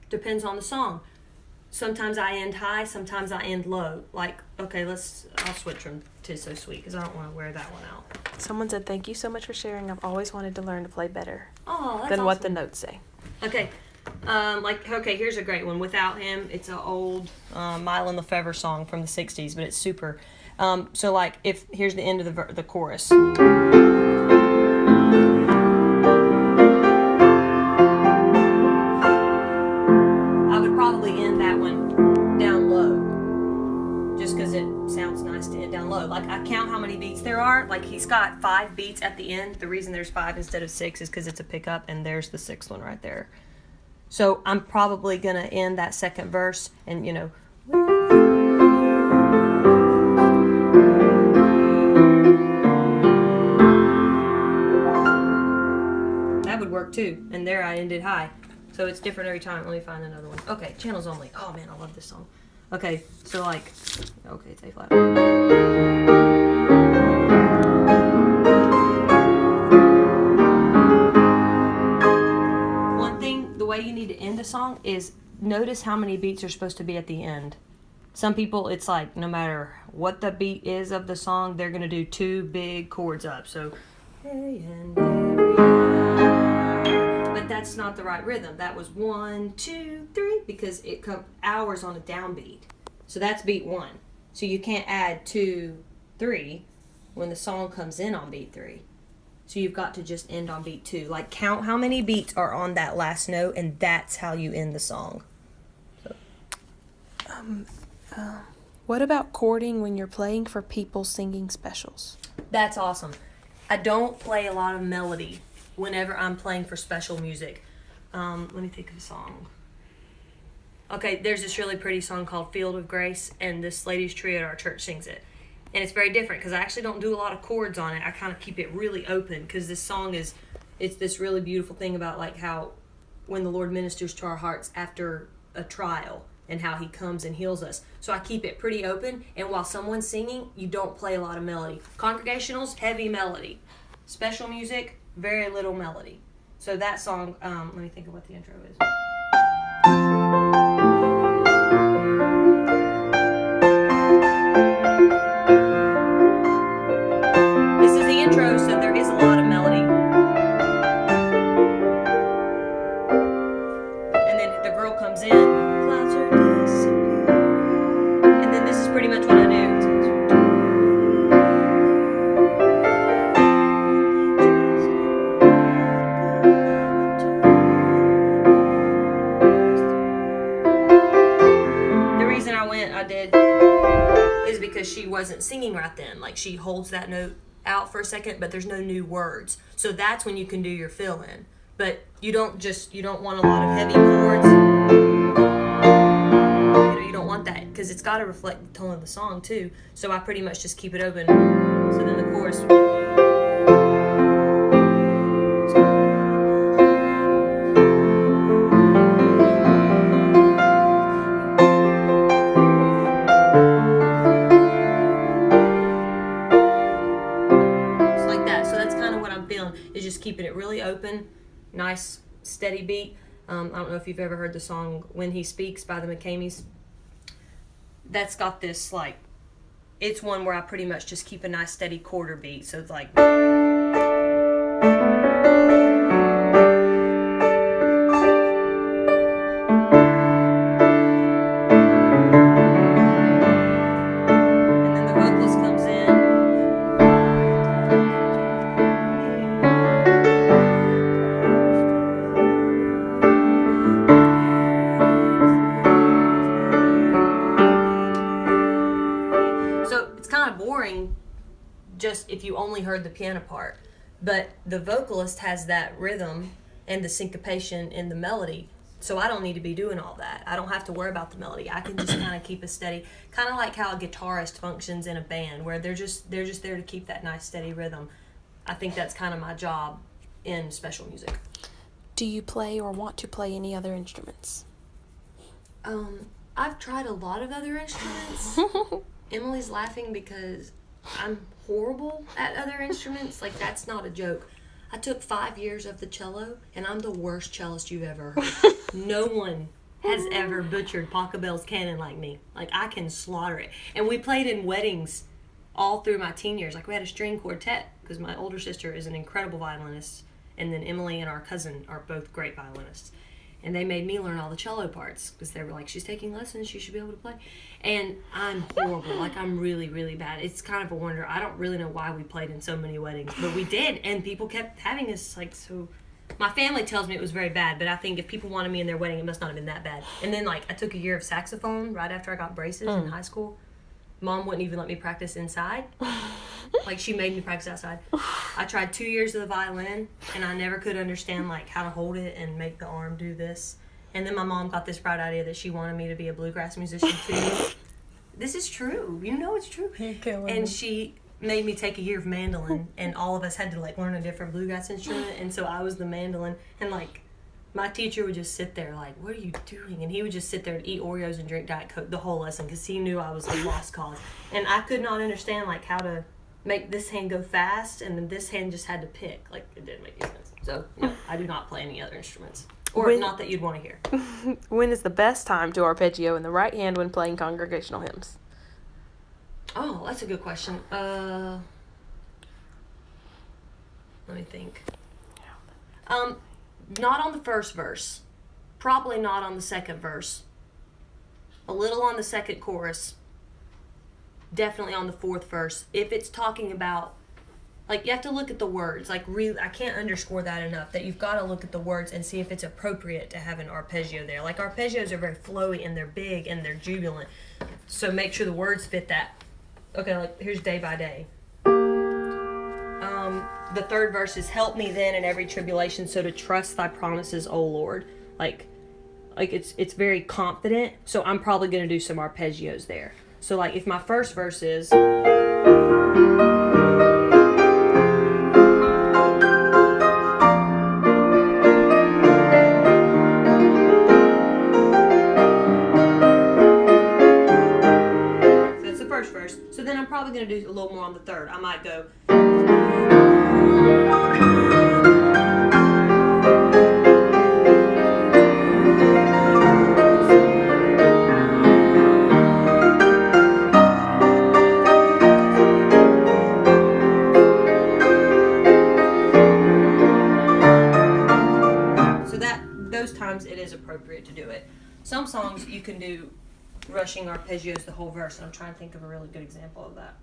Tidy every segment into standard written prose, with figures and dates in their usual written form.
Depends on the song. Sometimes I end high, sometimes I end low. Like, okay, I'll switch from "'Tis So Sweet" because I don't want to wear that one out. Someone said, "Thank you so much for sharing. I've always wanted to learn to play better Oh, than awesome. what the notes say." Okay. Here's a great one. Without Him, it's an old Mylon Lefevre song from the 60s, but it's super. Here's the end of the chorus. I would probably end that one down low, just because it sounds nice to end down low. Like, I count how many beats there are. Like, he's got 5 beats at the end. The reason there's 5 instead of 6 is because it's a pickup, and there's the 6th one right there. So I'm probably going to end that second verse and, that would work too. And there I ended high. So it's different every time. Let me find another one. Okay, channels only. Oh man, I love this song. Okay, so it's A flat. The way you need to end a song is notice how many beats are supposed to be at the end. Some people, it's like no matter what the beat is of the song, they're going to do 2 big chords up. So, hey and every hour. But that's not the right rhythm. That was 1, 2, 3 because it comes hours on a downbeat. So that's beat 1. So you can't add 2, 3 when the song comes in on beat 3. So you've got to just end on beat 2. Like, count how many beats are on that last note, and that's how you end the song. So. What about chording when you're playing for people singing specials? That's awesome. I don't play a lot of melody whenever I'm playing for special music. Let me think of a song. Okay, there's this really pretty song called Field of Grace, and this ladies' trio at our church sings it. And it's very different because I actually don't do a lot of chords on it. I kind of keep it really open because this song it's this really beautiful thing about like how when the Lord ministers to our hearts after a trial and how he comes and heals us. So I keep it pretty open, and while someone's singing, you don't play a lot of melody. Congregationals, heavy melody. Special music, very little melody. So that song, let me think of what the intro is. Intro, so there is a lot of melody. And then the girl comes in, clouds are disappearing. And then this is pretty much what I do. The reason I did is because she wasn't singing right then. Like, she holds that note out for a second, but there's no new words. So that's when you can do your fill in. But you don't want a lot of heavy chords. You don't want that because it's got to reflect the tone of the song too. So I pretty much just keep it open. So then the chorus. Is just keeping it really open, nice, steady beat. I don't know if you've ever heard the song "When He Speaks" by the McCameys. That's got this, like, it's one where I pretty much just keep a nice, steady quarter beat. So it's like... just if you only heard the piano part, but the vocalist has that rhythm and the syncopation in the melody, so I don't need to be doing all that. I don't have to worry about the melody. I can just kind of keep a steady, kind of like how a guitarist functions in a band where they're just there to keep that nice steady rhythm. I think that's kind of my job in special music. Do you play or want to play any other instruments? I've tried a lot of other instruments. Emily's laughing because I'm horrible at other instruments. Like, that's not a joke. I took 5 years of the cello, and I'm the worst cellist you've ever heard. No one has ever butchered Pachelbel's canon like me. Like, I can slaughter it. And we played in weddings all through my teen years. Like, we had a string quartet because my older sister is an incredible violinist, and then Emily and our cousin are both great violinists. And they made me learn all the cello parts because they were like, she's taking lessons, she should be able to play. And I'm horrible. Like, I'm really, really bad. It's kind of a wonder. I don't really know why we played in so many weddings, but we did. And people kept having us, like, so... My family tells me it was very bad, but I think if people wanted me in their wedding, it must not have been that bad. And then, like, I took a year of saxophone right after I got braces in high school. Mom wouldn't even let me practice inside. Like, she made me practice outside. I tried 2 years of the violin, and I never could understand, like, how to hold it and make the arm do this. And then my mom got this bright idea that she wanted me to be a bluegrass musician, too. This is true. You know it's true. You're killing and me. She made me take a year of mandolin, and all of us had to, like, learn a different bluegrass instrument. And so I was the mandolin, and, like, my teacher would just sit there like, what are you doing? And he would just sit there and eat Oreos and drink Diet Coke the whole lesson because he knew I was a lost cause. And I could not understand, like, how to make this hand go fast, and then this hand just had to pick. Like, it didn't make any sense. So, no, I do not play any other instruments. Or not that you'd want to hear. When is the best time to arpeggio in the right hand when playing congregational hymns? Oh, that's a good question. Let me think. Not on the first verse. Probably not on the second verse. A little on the second chorus. Definitely on the fourth verse. If it's talking about, like, you have to look at the words. Like, really, I can't underscore that enough, that you've got to look at the words and see if it's appropriate to have an arpeggio there. Like, arpeggios are very flowy, and they're big, and they're jubilant. So make sure the words fit that. Okay, like, here's Day by Day. The third verse is, help me then in every tribulation, so to trust thy promises, O Lord. Like it's very confident, so I'm probably going to do some arpeggios there. So, like, if my first verse is... So then I'm probably going to do a little more on the third. I might go... So those times it is appropriate to do it. Some songs you can do rushing arpeggios the whole verse, and I'm trying to think of a really good example of that.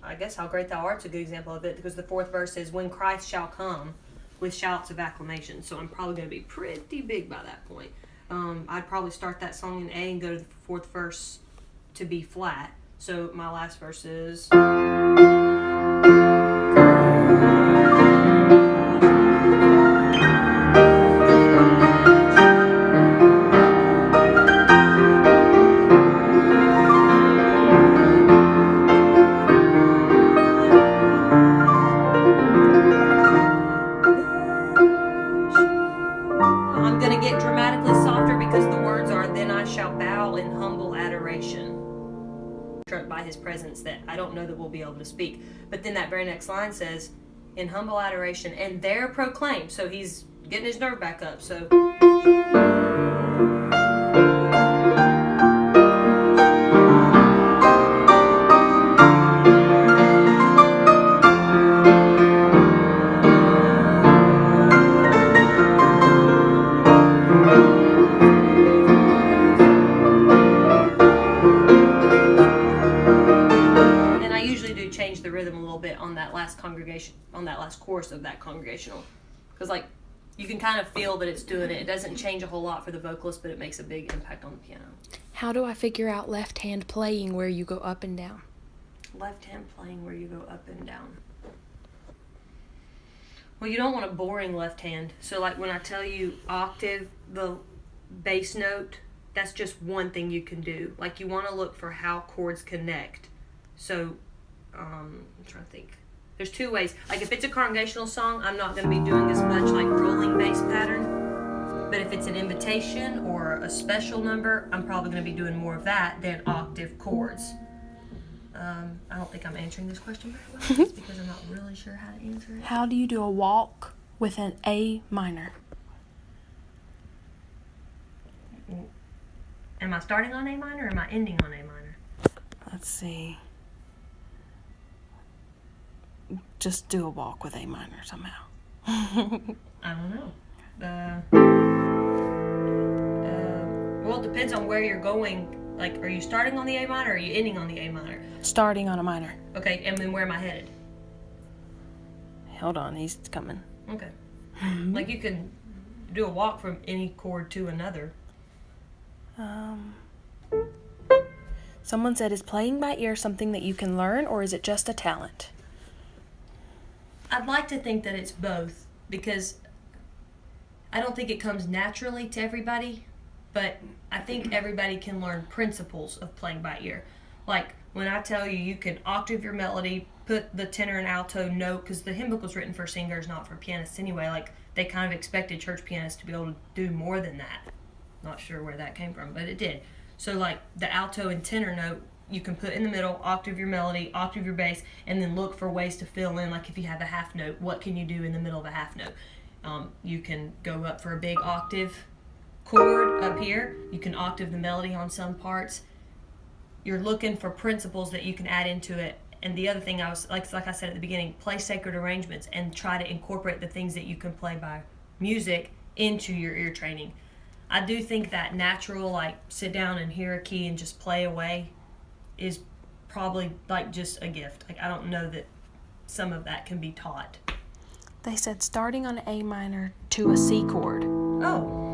I guess How Great Thou Art's a good example of it, because the fourth verse is, when Christ shall come with shouts of acclamation. So I'm probably going to be pretty big by that point. I'd probably start that song in A and go to the fourth verse to B flat. So my last verse is... His presence that I don't know that we'll be able to speak. But then that very next line says, in humble adoration, and there proclaim. So he's getting his nerve back up. So... on that last chorus of that congregational, because, like, you can kind of feel that it's doing it. It doesn't change a whole lot for the vocalist, but it makes a big impact on the piano. How do I figure out left hand playing where you go up and down? Left hand playing where you go up and down. Well, you don't want a boring left hand. So, like, when I tell you octave, the bass note, that's just one thing you can do. Like, you want to look for how chords connect. So, I'm trying to think. There's two ways. Like, if it's a congregational song, I'm not going to be doing as much, like, rolling bass pattern. But if it's an invitation or a special number, I'm probably going to be doing more of that than octave chords. I don't think I'm answering this question very well just because I'm not really sure how to answer it. How do you do a walk with an A minor? Am I starting on A minor or am I ending on A minor? Let's see. Just do a walk with A minor somehow. I don't know. Well, it depends on where you're going. Like, are you starting on the A minor or are you ending on the A minor? Starting on a minor. Okay, and then where am I headed? Hold on, he's coming. Okay. Like, you can do a walk from any chord to another. Someone said, is playing by ear something that you can learn, or is it just a talent? I'd like to think that it's both, because I don't think it comes naturally to everybody, but I think everybody can learn principles of playing by ear. Like, when I tell you, you can octave your melody, put the tenor and alto note, because the hymn book was written for singers, not for pianists anyway. Like, they kind of expected church pianists to be able to do more than that. Not sure where that came from, but it did. So, like, the alto and tenor note, you can put in the middle, octave your melody, octave your bass, and then look for ways to fill in. Like, if you have a half note, what can you do in the middle of a half note? You can go up for a big octave chord up here. You can octave the melody on some parts. You're looking for principles that you can add into it. And the other thing I was, like I said at the beginning, play sacred arrangements and try to incorporate the things that you can play by music into your ear training. I do think that natural, like, sit down and hear a key and just play away is probably, like, just a gift. Like, I don't know that some of that can be taught. They said starting on A minor to a C chord. Oh.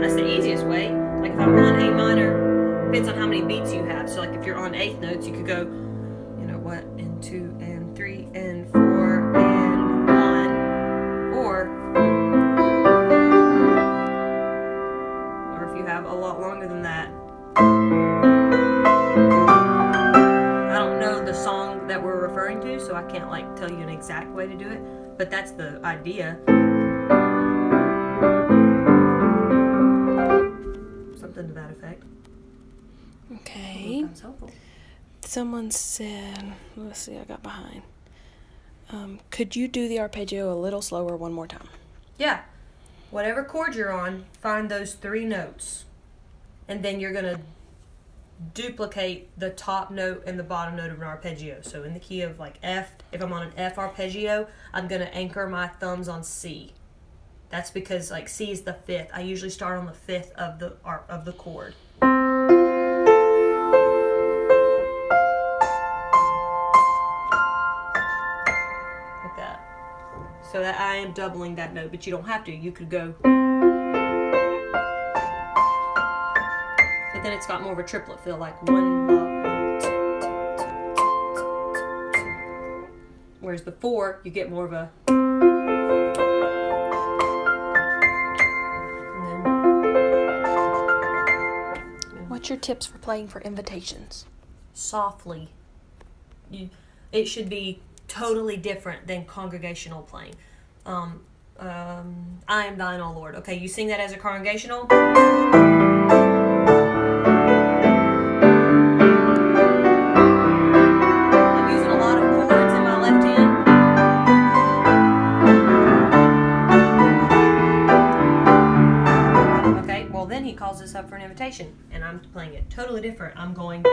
That's the easiest way. Like, if I'm on A minor, depends on how many beats you have. So, like, if you're on eighth notes, you could go, you know what, and 2 and 3 and 4 and 1. Or if you have a lot longer than that. I don't know the song that we're referring to, so I can't, like, tell you an exact way to do it, but that's the idea. Something to that effect. Okay. That's helpful. Someone said, let's see, I got behind. Could you do the arpeggio a little slower one more time? Yeah. Whatever chord you're on, find those 3 notes. And then you're going to duplicate the top note and the bottom note of an arpeggio. So in the key of, like, F, if I'm on an F arpeggio, I'm going to anchor my thumbs on C. That's because, like, C is the 5th. I usually start on the 5th of the chord. Like that. So that I am doubling that note, but you don't have to. You could go. But then it's got more of a triplet feel, like 1. Whereas the 4, you get more of a. What's your tips for playing for invitations? Softly. It should be totally different than congregational playing. I am thine, O Lord. Okay, you sing that as a congregational. I'm using a lot of chords in my left hand. Okay, well then he calls us up for an invitation, and I'm playing it totally different. I'm going.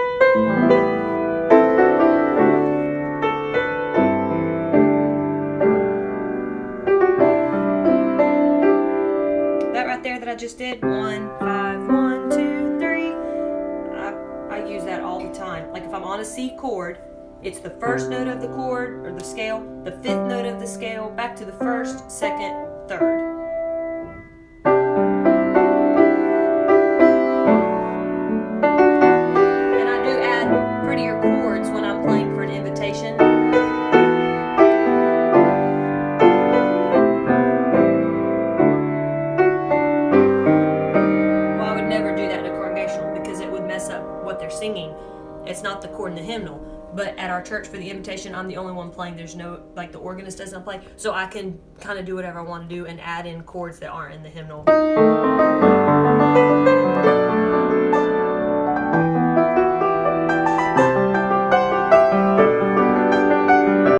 There that I just did, 1, 5, 1, 2, 3. I use that all the time. Like, if I'm on a C chord, it's the first note of the chord or the scale, the 5th note of the scale, back to the 1st, 2nd, 3rd. And I do add prettier chords when I'm playing for an invitation. Singing. It's not the chord in the hymnal, but at our church for the invitation, I'm the only one playing. There's no, like, the organist doesn't play, so I can kind of do whatever I want to do and add in chords that aren't in the hymnal.